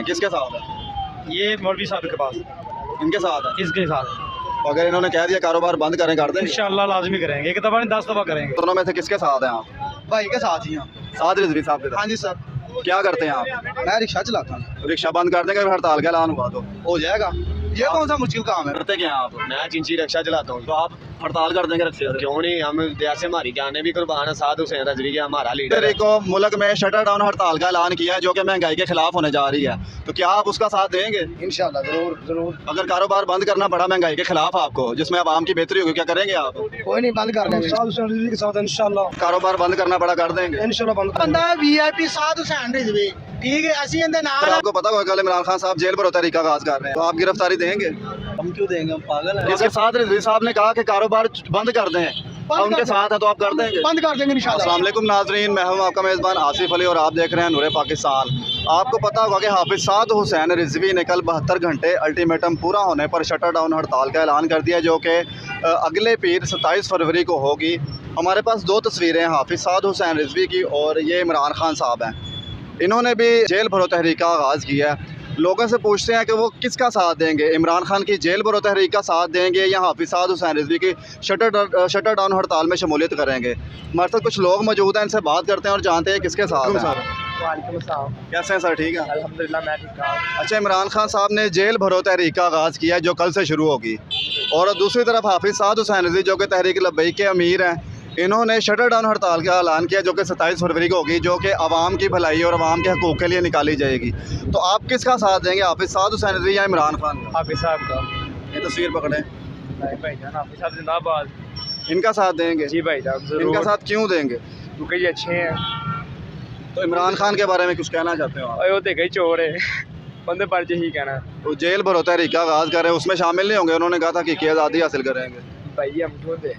किसके साथ है? ये मौलवी साहब के पास, इनके साथ है। इसके साथ अगर इन्होंने कह दिया कारोबार बंद करें, कर दें? इंशाल्लाह लाजमी करेंगे, एक दफ़ा नहीं 10 दफ़ा करेंगे। दोनों में से किसके साथ हैं आप? भाई के साथ ही हैं। साथ रिजवी साहब के हाँ साथ। जी सर, क्या करते हैं आप? मैं रिक्शा चलाता हूँ। रिक्शा बंद कर देंगे अगर हड़ताल का ऐलान हुआ तो? हो जाएगा, ये कौन सा मुश्किल काम है। करते क्या हैं आप? मैं चिंची रिक्शा चलाता हूँ। तो आप हड़ताल कर देंगे रिक्शे से? क्यों नहीं, हम जैसे हमारी जाने भी कुर्बान है। साद हुसैन रजवी के हमारा लीडर है। को मुल्क में शटर डाउन हड़ताल का ऐलान किया है जो कि महंगाई के खिलाफ होने जा रही है, तो क्या आप उसका साथ देंगे? इंशाल्लाह जरूर जरूर। अगर कारोबार बंद करना पड़ा महंगाई के खिलाफ आपको, जिसमें आवाम की बेहतरी होगी, क्या करेंगे आप? कोई नहीं, बंद कर देंगे के साथ इंशाल्लाह। कारोबार बंद करना पड़ा, कर देंगे इंशाल्लाह बंद। बंदा VIP साध हुसैन रिजवी, ठीक है, असी इंदे तो नाल। आपको पता होगा कल इमरान खान साहब जेल पर तहरीका आगाज कर रहे हैं, तो आप गिरफ्तारी देंगे? हम क्यों देंगे, हम पागल हैं। इसके साथ रिजवी साहब ने कहा कि कारोबार बंद कर दें, और उनके साथ है तो आप कर देंगे? बंद कर देंगे इंशाल्लाह। अस्सलाम वालेकुम नाजरीन, मैं हूं आपका मेज़बान आसिफ अली और आप देख रहे हैं नूरे पाकिस्तान। आपको पता होगा कि हाफिज साद हुसैन रिजवी ने कल 72 घंटे अल्टीमेटम पूरा होने पर शटर डाउन हड़ताल का ऐलान कर दिया, जो कि अगले पीर 27 फरवरी को होगी। हमारे पास दो तस्वीरें हैं, हाफिज साद हुसैन रिजवी की और ये इमरान खान साहब हैं। इन्होंने भी जेल भरो तहरीक का आगाज़ किया है। लोगों से पूछते हैं कि वो किसका साथ देंगे, इमरान खान की जेल भरो तहरीक का साथ देंगे या हाफिज साद हुसैन रिजवी की शटर डाउन हड़ताल में शमूलियत करेंगे। हमारे साथ कुछ लोग मौजूद हैं, इनसे बात करते हैं और जानते हैं किसके साथ हैं। वालेकुम अस्सलाम। कैसे हैं सर? ठीक है अल्हम्दुलिल्लाह, मैं ठीक हूं। अच्छा, इमरान खान साहब ने जेल भरो तहरीक का आगाज़ किया है जो कल से शुरू होगी, और दूसरी तरफ हाफिज साद हुसैन रिजवी जो कि तहरीक लब्बैक के अमीर हैं, इन्होंने शटर डाउन हड़ताल का ऐलान किया जो कि 27 फरवरी को होगी, जो कि आवाम की भलाई और आवाम के हकूक़ के लिए निकाली जाएगी। तो आप किसका साथ देंगे, हाफिज साद हुसैन रिजवी या इमरान खान का? हाफिज साहब का। ये तस्वीर पकड़ें, भाईजान हाफिज साहब जिंदाबाद। इनका साथ देंगे? जी भाईजान जरूर। इनका साथ क्यों देंगे? क्योंकि ये अच्छे हैं। तो इमरान खान के बारे में कुछ कहना चाहते हो आप? और वो देखा ही चोर है, बंदे पर ही कहना। वो जेल भरो तहरीक का आगाज़ कर रहे हैं, उसमें शामिल नहीं होंगे? उन्होंने कहा था कि आज़ादी हासिल करेंगे। भाई हम क्यों दे,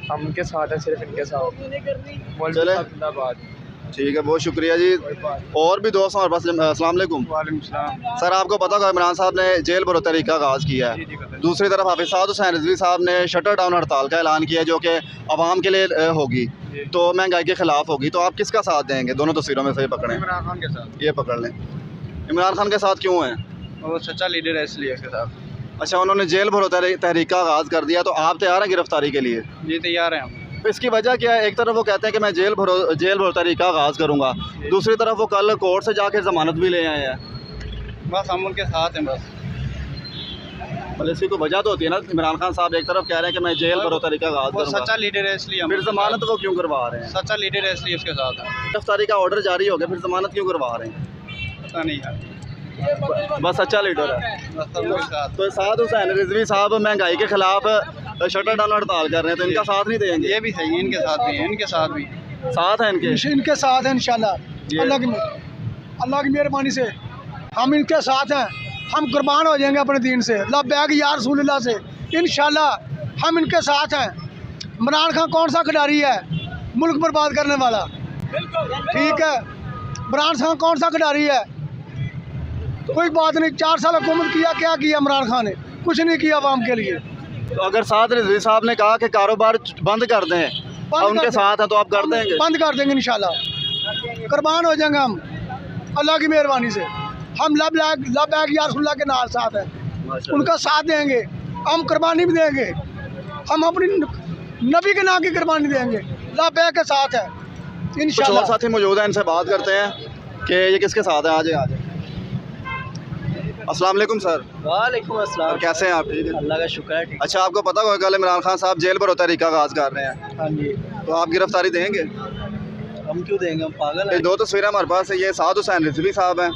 हम उनके साथ हैं, सिर्फ इनके साथ। मौलवी चले। साहब जिंदाबाद। ठीक है, बहुत शुक्रिया जी। और भी दोस्त हमारे पास। अस्सलाम वालेकुम सर, आपको पता होगा इमरान साहब ने जेल भरो तहरीक का आगाज़ किया है। दूसरी तरफ हाफिज साद हुसैन रिजवी साहब ने शटर डाउन हड़ताल का ऐलान किया जो कि आवाम के लिए होगी, तो महंगाई के खिलाफ होगी। तो आप किसका साथ देंगे? दोनों तस्वीरों में से पकड़ें। इमरान खान के साथ। ये पकड़ लें। इमरान खान के साथ क्यों हैं? वो सच्चा लीडर है इसलिए उसके साथ। अच्छा, उन्होंने जेल भरो तहरीक का आगाज़ कर दिया, तो आप तैयार हैं गिरफ्तारी के लिए? जी तैयार हैं हम। तो इसकी वजह क्या है? एक तरफ वो कहते हैं कि मैं जेल भरो तहरीक का आगाज़ करूँगा, दूसरी तरफ वो कल कोर्ट से जाके ज़मानत भी ले आए हैं। बस हम उनके साथ हैं बस। मतलब इसकी कोई वजह तो होती है ना, इमरान खान साहब एक तरफ कह रहे हैं कि मैं जेल भरो तहरीक का आगाज़ वो सच्चा करूँगा, लीडर है इसलिए हम। फिर ज़मानत वो क्यों करवा रहे हैं? सच्चा लीडर है इसलिए उसके साथ है। गिरफ्तारी का ऑर्डर जारी हो गया, फिर ज़मानत क्यों करवा रहे हैं? पता नहीं यार, बस अच्छा लीडर है। बस सब उनके साथ। तो साद हुसैन रिजवी साहब महंगाई के खिलाफ शटर डाउन हड़ताल कर रहे हैं, तो इनका साथ नहीं देंगे? ये भी सही है, इनके साथ भी है, इनके साथ भी। साथ है इनके? इनके साथ है इंशाल्लाह। अल्लाह की मेहरबानी से हम इनके साथ हैं। हम कुर्बान हो जाएंगे अपने दीन से, लब्बैक या रसूलुल्लाह से। इंशाल्लाह हम इनके साथ हैं। इमरान खान कौन सा खिलाड़ी है मुल्क बर्बाद करने वाला? ठीक है, इमरान खान कौन सा खिलाड़ी है? कोई बात नहीं, 4 साल हुकूमत किया, क्या किया इमरान खान ने? कुछ नहीं किया आवाम के लिए। तो अगर साद रिजवी साहब ने कहा कि कारोबार बंद कर दें और उनके साथ हैं, तो आप कर देंगे? बंद कर देंगे इंशाल्लाह। कुर्बान हो जाएंगे हम अल्लाह की मेहरबानी से। हम लब्बैक या रसूलुल्लाह के नाल साथ हैं, उनका साथ देंगे। हम कुर्बानी भी देंगे, हम अपनी नबी के नाम की कुर्बानी देंगे, लब्बैक के साथ है इंशाल्लाह। कुछ और साथी मौजूद हैं, इनसे बात करते हैं कि ये किसके साथ है। आज अस्सलाम वालेकुम सर। वालेकुम अस्सलाम। कैसे हैं आप? ठीक है, अल्लाह का शुक्र है। ठीक। अच्छा, आपको पता होगा कल इमरान खान साहब जेल भरो तहरीक का आगाज़ कर रहे हैं, हाँ जी, तो आप गिरफ्तारी देंगे? हम क्यों देंगे, हम पागल ये हैं। दो तस्वीरें हमारे पास है, ये साद हुसैन रिजवी साहब हैं।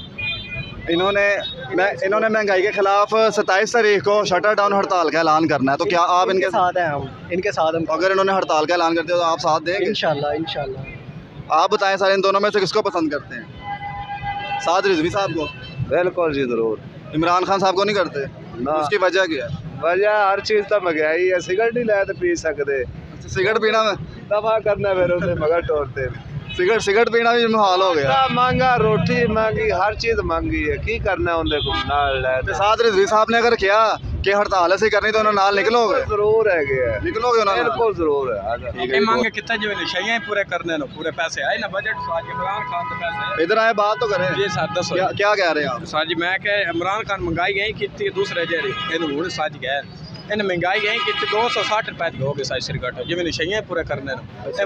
इन्होंने महंगाई के खिलाफ 27 तारीख को शटर डाउन हड़ताल का ऐलान करना है, तो क्या आप इनके साथ हैं? हम इनके साथ हम। अगर इन्होंने हड़ताल का ऐलान कर दिया तो आप साथ देंगे? इंशाल्लाह इंशाल्लाह। आप बताएं सर, इन दोनों में से किसको पसंद करते हैं? साद रिजवी साहब को? बिल्कुल जी जरूर। इमरान खान साहब को नहीं करते? ना। उसकी वजह क्या है? वजह हर चीज़ तो महंगाई है, सिगरेट नहीं लाए तो पी सकते, सिगरेट पीना में दफा करना फिर उसे मगर तोड़ते। सिगरेट पीना भी मुहाल हो गया। महंगा, रोटी महंगी, हर चीज़ महंगी है, की करना है उन्हें को नाल लाए। साद रिजवी साहब ने अगर किया कि हड़ताल ऐसी करनी तो उन्होंने नाल निकलोगे? जरूर है गया निकलोगे उन्होंने? बिल्कुल जरूर है। ठीक है, मांगे कितने जो नशाइयां पूरे करने नो पूरे पैसे आए ना बजट साज इमरान खान के पैसे इधर आए बात तो करें। ये साथ दसो क्या कह रहे हैं आप? साज मैं कह इमरान खान महंगाई गई कितनी दूसरे जेड़े इन हुन साज गए इन महंगाई गई कि 260 रुपए की हो गई साज सिगरेट जिवें नशाइयां पूरे करने नो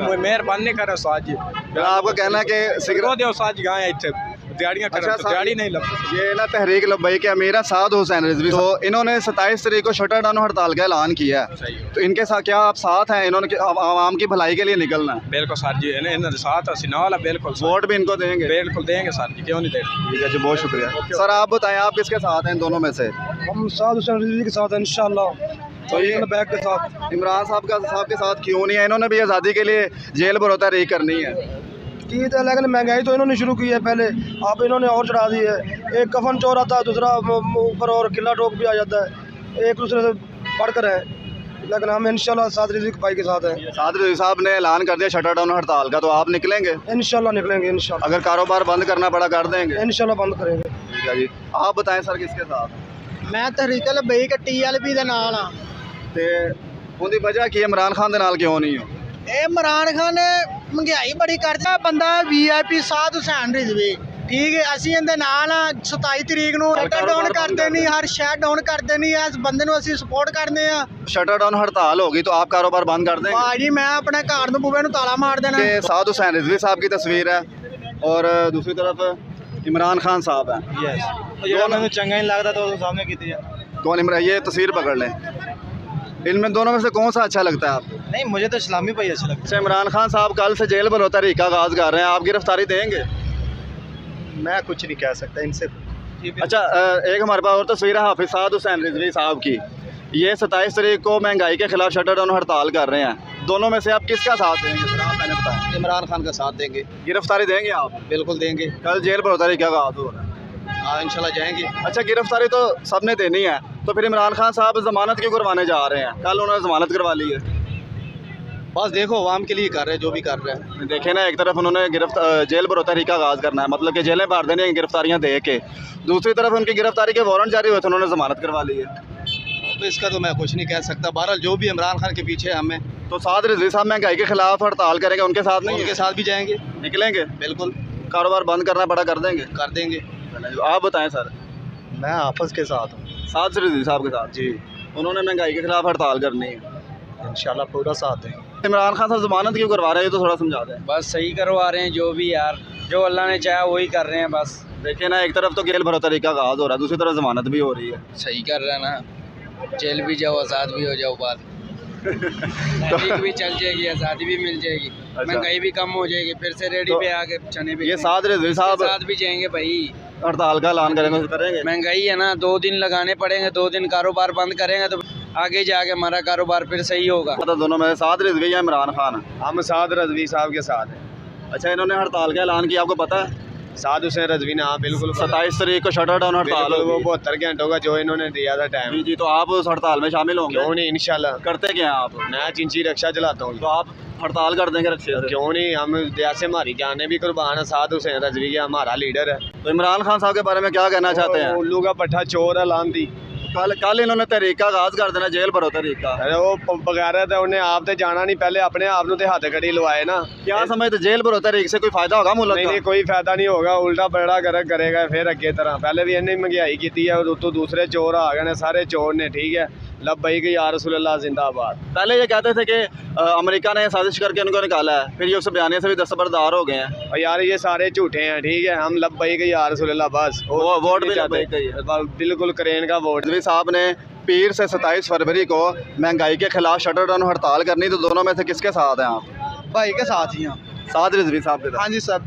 ए मेहरबानी करे साज आपका कहना है कि सिगरेट दे साज गए इत्थे दिहाड़ियां कर अच्छा, दिहाड़ी नहीं लगती। ये ना तहरीक लब्बई के अमीर हैं साद हुसैन रिजवी, तो इन्होंने 27 तारीख को शटर डाउन हड़ताल का ऐलान किया है, तो इनके साथ क्या आप साथ हैं? इन्होंने आवाम की भलाई के लिए निकलना है। बिल्कुल सर जी इन्होंने साथ असी नाल है बिल्कुल वोट भी इनको देंगे? बिल्कुल देंगे सर जी, क्यों नहीं देंगे। ठीक है जी, बहुत शुक्रिया सर। आप बताएं आप किसके साथ हैं इन दोनों में से? हम साद हुसैन रिजवी के साथ हैं इंशाल्लाह। तो ये बैग के साथ इमरान साहब के साथ क्यों नहीं है? इन्होंने भी आज़ादी के लिए जेल बरोता रही करनी है की तो, लेकिन महंगाई तो इन्होंने शुरू की है पहले, अब इन्होंने और चढ़ा दी है। एक कफन चोर आता है, दूसरा ऊपर और किला टोक भी आ जाता है, एक दूसरे से पढ़ कर है। लेकिन हम इंशाल्लाह साद रिजवी भाई के साथ हैं। साद रिजवी साहब ने ऐलान कर दिया शटर डाउन हड़ताल का, तो आप निकलेंगे? इंशाल्लाह निकलेंगे इंशाल्लाह। अगर कारोबार बंद करना पड़ा कर देंगे? इंशाल्लाह बंद करेंगे। ठीक है जी, आप बताएं सर किसके साथ? मैं तहरीक लबई के TLP दे नाल हां ते उनकी वजह की इमरान खान दे नाल क्यों नहीं हो? इमरान खान ने महंगाई बड़ी करता बंदा VIP साद हुसैन रिजवी, ठीक है ਅਸੀਂ ਇਹਦੇ ਨਾਲ 27 ਤਰੀਕ ਨੂੰ ਸ਼ਟਰ ਡਾਊਨ ਕਰਦੇ ਨਹੀਂ, ਹਰ ਸ਼ਹਿਰ ਡਾਊਨ ਕਰਦੇ ਨਹੀਂ, ਇਸ ਬੰਦੇ ਨੂੰ ਅਸੀਂ ਸਪੋਰਟ ਕਰਦੇ ਆ। शटर डाउन हड़ताल होगी तो आप कारोबार बंद कर देंगे? ਭਾਜੀ मैं अपने घर ਨੂੰ ਬੂਹੇ ਨੂੰ ਤਾਲਾ ਮਾਰ देना। ये साद हुसैन रिजवी साहब की तस्वीर है और दूसरी तरफ इमरान खान साहब है। ਮੈਨੂੰ ਚੰਗਾ ਨਹੀਂ ਲੱਗਦਾ ਤਾਂ ਉਹ ਸਾਹਮਣੇ ਕੀਤੀ ਆ। कौन इमरान? ये तस्वीर पकड़ लें, इनमें दोनों में से कौन सा अच्छा लगता है आपको? नहीं मुझे तो इस्लामी भाई अच्छा लगता अच्छा, इमरान खान साहब कल से जेल बरोता रही का आगाज़ कर रहे हैं, आप गिरफ्तारी देंगे? है। मैं कुछ नहीं कह सकता इनसे। अच्छा, एक हमारे पास और तस्वीर है हाफिज साद हुसैन रिजवी साहब की। ये 27 तारीख को महंगाई के खिलाफ शटर डाउन हड़ताल कर रहे हैं, दोनों में से आप किसका साथ देंगे सर? आप पहले बताएं। इमरान खान का साथ देंगे, गिरफ्तारी देंगे आप? बिल्कुल देंगे। कल जेल बरोता रही का आगाज़ हो रहा है। हाँ इंशाल्लाह जाएंगे। अच्छा, गिरफ्तारी तो सबने देनी है, तो फिर इमरान खान साहब जमानत क्यों करवाने जा रहे हैं? कल उन्होंने जमानत करवा ली है। बस देखो अवाम के लिए कर रहे हैं जो भी कर रहे हैं। देखे ना, एक तरफ उन्होंने जेल बरोतारी का आगाज़ करना है, मतलब कि जेलें भर देनी है गिरफ्तारियाँ दे के, दूसरी तरफ उनकी गिरफ्तारी के वारंट जारी हुए थे, उन्होंने जमानत करवा ली है। तो इसका तो मैं कुछ नहीं कह सकता। बहरहाल जो भी इमरान खान के पीछे है हमें, तो साद रिजवी साहब महंगाई के खिलाफ हड़ताल करेंगे, उनके साथ नहीं उनके साथ भी जाएंगे। निकलेंगे? बिल्कुल कारोबार बंद करना पड़ा कर देंगे? कर देंगे। आप बताएं सर। मैं हाफिज के साथ हूँ। साद रिजवी साहब के साथ? जी उन्होंने महंगाई के खिलाफ हड़ताल करनी है, इंशाल्लाह पूरा साथ देंगे। इमरान खान साहब जमानत क्यों करवा रहे हैं, ये तो थोड़ा समझा दें। बस सही करवा रहे हैं जो भी यार, जो अल्लाह ने चाहा वही कर रहे हैं बस। देखिए ना, एक तरफ तो जेल बरोतारी का आगाज़ हो रहा है, दूसरी तरफ जमानत भी हो रही है। सही कर रहे हैं ना, जेल भी जाओ आज़ाद भी हो जाओ, बाद तहरीक भी चल जाएगी, आज़ादी भी मिल जाएगी, महंगाई भी कम हो जाएगी, फिर से रेडी पे आके चने भी ये साद रिजवी साहब साथ भी जाएंगे भाई। हड़ताल का ऐलान करेंगे? महंगाई है ना, 2 दिन लगाने पड़ेंगे, 2 दिन कारोबार बंद करेंगे तो आगे जाके हमारा कारोबार फिर सही होगा। तो दोनों में साद रिजवी या इमरान खान? हम साद रजवी साहब के साथ हैं। अच्छा, इन्होंने हड़ताल का ऐलान किया, आपको पता है? साद हुसैन रजवी ने, हाँ बिल्कुल। 27 तारीख को शटर डाउन हड़ताल वो होगी। 72 घंटों का जो इन्होंने दिया था टाइम। जी जी, तो आप उस हड़ताल में शामिल होंगे? क्यों नहीं, इंशाल्लाह। करते क्या हैं आप? मैं चिंची रक्षा चलाता हूँ। तो आप हड़ताल कर देंगे रक्षे से? क्यों नहीं, हम जैसे हमारी जाने भी कुर्बान है। साद हुसैन रजवी का हमारा लीडर है। तो इमरान खान साहब के बारे में क्या कहना चाहते हैं? उल्लू का पट्टा चोर है लांती। कल इन्होंने तहरीक का आगाज़ कर देना, जेल भरो तहरीक का। अरे वो बगैर तो उन्हें आप तो जाना नहीं, पहले अपने आप ਨੂੰ ਤੇ ਹੱਥ ਘੜੀ ਲਵਾਏ ना। क्या समझते जेल भरो तहरीक से कोई फायदा होगा मुल्क नहीं का? नहीं, कोई फायदा नहीं होगा, उल्टा बड़ा करेगा फिर अगे तरह। पहले भी इन्हें महंगाई की है, उतों दूसरे चोर आ गए, सारे चोर ने। ठीक है, लब्बैक या रसूलल्लाह जिंदाबाद। पहले ये कहते थे कि अमेरिका ने साजिश करके उनको निकाला है, फिर ये उस बयानी से भी दस्तबरदार हो गए हैं। और यार ये सारे झूठे हैं। ठीक है, हम लब्बैक या रसूलल्लाह बस। वो वोट भी चाहते हैं, बिल्कुल करेन का वोट। रिजवी साहब ने पीर से 27 फरवरी को महंगाई के खिलाफ शटर डाउन हड़ताल करनी, तो दोनों में से किसके साथ हैं आप? भाई के साथ ही हैं। साद रिजवी साहब के साथ? हाँ जी सर।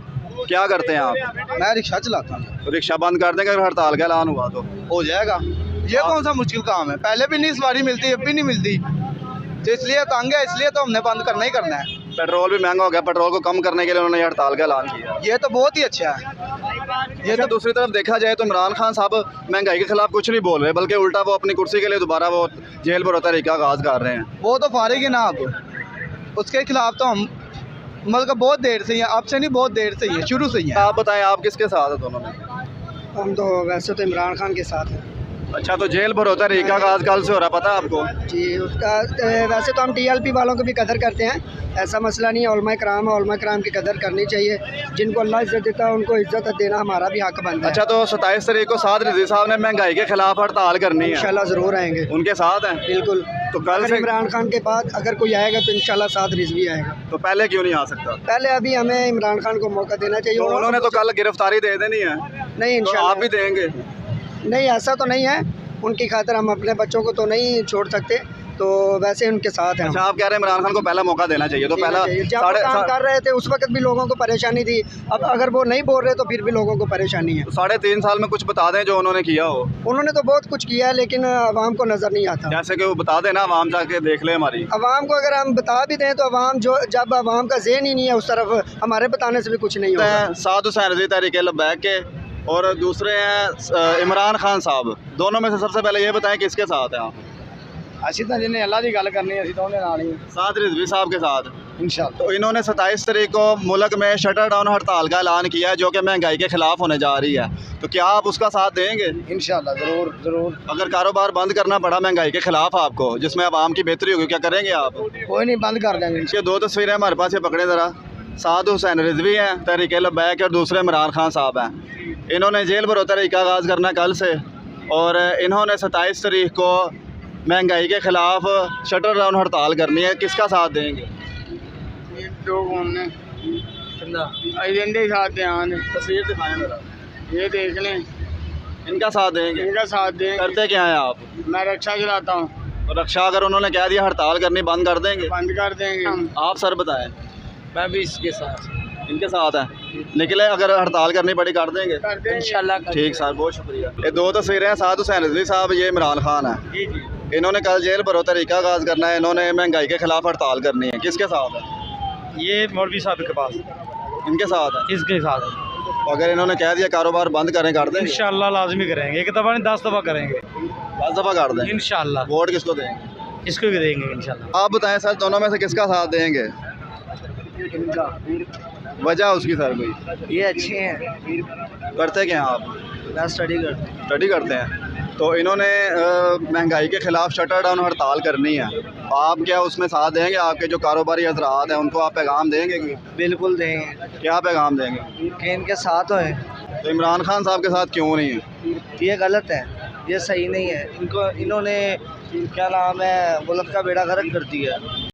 क्या करते हैं आप? मैं रिक्शा चलाता हूँ। तो रिक्शा बंद कर देंगे अगर हड़ताल का ऐलान हुआ तो? हो जाएगा, ये कौन सा मुश्किल काम है? पहले भी नहीं सवारी मिलती, अब भी नहीं मिलती, तो इसलिए तंग है, इसलिए तो हमने बंद करना ही करना है। पेट्रोल भी महंगा हो गया, पेट्रोल को कम करने के लिए उन्होंने हड़ताल का ऐलान किया। ये तो बहुत ही अच्छा है। ये तो दूसरी तरफ देखा जाए तो इमरान खान साहब महंगाई के खिलाफ कुछ नहीं बोल रहे, बल्कि उल्टा वो अपनी कुर्सी के लिए दोबारा वो जेल भरो तहरीक का आगाज़ कर रहे हैं। वो तो फारिग है ना, अब उसके खिलाफ तो हम मतलब बहुत देर से ही हैं, अब से नहीं बहुत देर से ही है, शुरू से ही है। आप बताएं आप किसके साथ हैं दोनों में? हम तो वैसे तो इमरान खान के साथ हैं। अच्छा, तो जेल भरोचा तरीका का आज कल से हो रहा, पता है आपको? जी उसका वैसे तो हम टीएलपी वालों को भी कदर करते हैं, ऐसा मसला नहीं है। उलमा कराम है, उलमा कराम की कदर करनी चाहिए। जिनको अल्लाह इज़्ज़त देता है उनको इज़्ज़त देना हमारा भी हक बनता है। अच्छा, तो 27 तारीख को साद रिजवी साहब ने महंगाई के खिलाफ हड़ताल करनी है, इंशाल्लाह ज़रूर आएंगे, उनके साथ हैं? बिल्कुल। तो कल अगर से इमरान खान के बाद अगर कोई आएगा तो इंशाल्लाह साथ रिजवी आएगा। तो पहले क्यों नहीं आ सकता? पहले अभी हमें इमरान खान को मौका देना चाहिए। तो उन्होंने तो कल गिरफ्तारी दे देनी है, नहीं तो इंशाल्लाह आप भी देंगे? नहीं, ऐसा तो नहीं है। उनकी खातिर हम अपने बच्चों को तो नहीं छोड़ सकते, तो वैसे उनके साथ हैं। अच्छा, आप कह रहे हैं इमरान खान को पहला मौका देना चाहिए, तो पहला जब वो काम कर रहे थे उस वक्त भी लोगों को परेशानी थी, अब अगर वो नहीं बोल रहे तो फिर भी लोगों को परेशानी है। 3.5 साल में कुछ बता दें जो उन्होंने किया हो। उन्होंने तो बहुत कुछ किया है लेकिन आवाम को नज़र नहीं आता। जैसे कि वो बता देना, आवाम जाके देख ले हमारी। आवाम को अगर हम बता भी दें तो आवाम जो जब आवाम का ज़हन ही नहीं है उस तरफ, हमारे बताने से भी कुछ नहीं होगा। साद हुसैन रिजवी तहरीक लब्बैक के और दूसरे हैं इमरान खान साहब, दोनों में से सबसे पहले ये बताएं किसके साथ हैं आप? ਅਸੀਂ ਤਾਂ ਜਿੰਨੇ ਅੱਲਾ ਦੀ ਗੱਲ ਕਰਨੀ ਅਸੀਂ ਤਾਂ ਉਹਦੇ ਨਾਲ ਹੀ साद रिजवी साहब के साथ। इंशाल्लाह। तो इन्होंने 27 तारीख को मुल्क में शटर डाउन हड़ताल का ऐलान किया है जो कि महंगाई के खिलाफ होने जा रही है, तो क्या आप उसका साथ देंगे? इंशाल्लाह ज़रूर ज़रूर। अगर कारोबार बंद करना पड़ा महंगाई के खिलाफ आपको, जिसमें आवाम की बेहतरी होगी, क्या करेंगे आप? कोई नहीं, बंद कर देंगे। ये दो तस्वीरें हमारे पास, ये पकड़े ज़रा। साद हुसैन रिजवी हैं तहरीक लब्बैक और दूसरे इमरान खान साहब हैं। इन्होंने जेल भरोचा तरीका आगाज़ करना कल से, और इन्होंने 27 तारीख को महंगाई के खिलाफ शटर डाउन हड़ताल करनी है, किसका साथ देंगे? एजेंडे साथ ध्यान तस्वीर दिखाएं ज़रा, ये देख लें, इनका साथ देंगे? इनका साथ दें। करते क्या हैं आप? मैं रक्षा चलाता हूँ। तो रक्षा अगर उन्होंने कह दिया हड़ताल करनी, बंद कर देंगे? बंद कर देंगे। आप सर बताएं। मैं भी इसके साथ इनके साथ हैं, निकले अगर हड़ताल करनी पड़ी कर देंगे? इंशाल्लाह। ठीक सर, बहुत शुक्रिया। ये दो तस्वीरें हैं, साद हुसैन रिजवी साहब, ये इमरान खान है। जी जी। इन्होंने कल जेल भरो तरीका आगाज़ करना है, इन्होंने महंगाई के खिलाफ हड़ताल करनी है, किसके साथ है? ये मौलवी साहब के पास, इनके साथ है। इसके साथ तो अगर इन्होंने कह दिया कारोबार बंद करें, कर देंगे? इंशाल्लाह लाजमी करेंगे, एक दफ़ा नहीं 10 दफ़ा करेंगे 10 दफ़ा कर दें। इंशाल्लाह। वोट किसको देंगे? इसको भी देंगे इंशाल्लाह। आप बताएं सर, दोनों में से किसका साथ देंगे? वजह उसकी सर कोई? ये अच्छे हैं। करते क्या हैं आप? मैं स्टडी करते हैं। तो इन्होंने महंगाई के खिलाफ शटर डाउन हड़ताल करनी है, आप क्या उसमें साथ देंगे? आपके जो कारोबारी हजरात हैं उनको आप पैगाम देंगे? बिल्कुल देंगे क्या पैगाम देंगे? कि इनके साथ होए। तो इमरान खान साहब के साथ क्यों नहीं है? ये गलत है, ये सही नहीं है। इन्होंने क्या नाम है, मुल्क का बेड़ा गर्क कर दिया।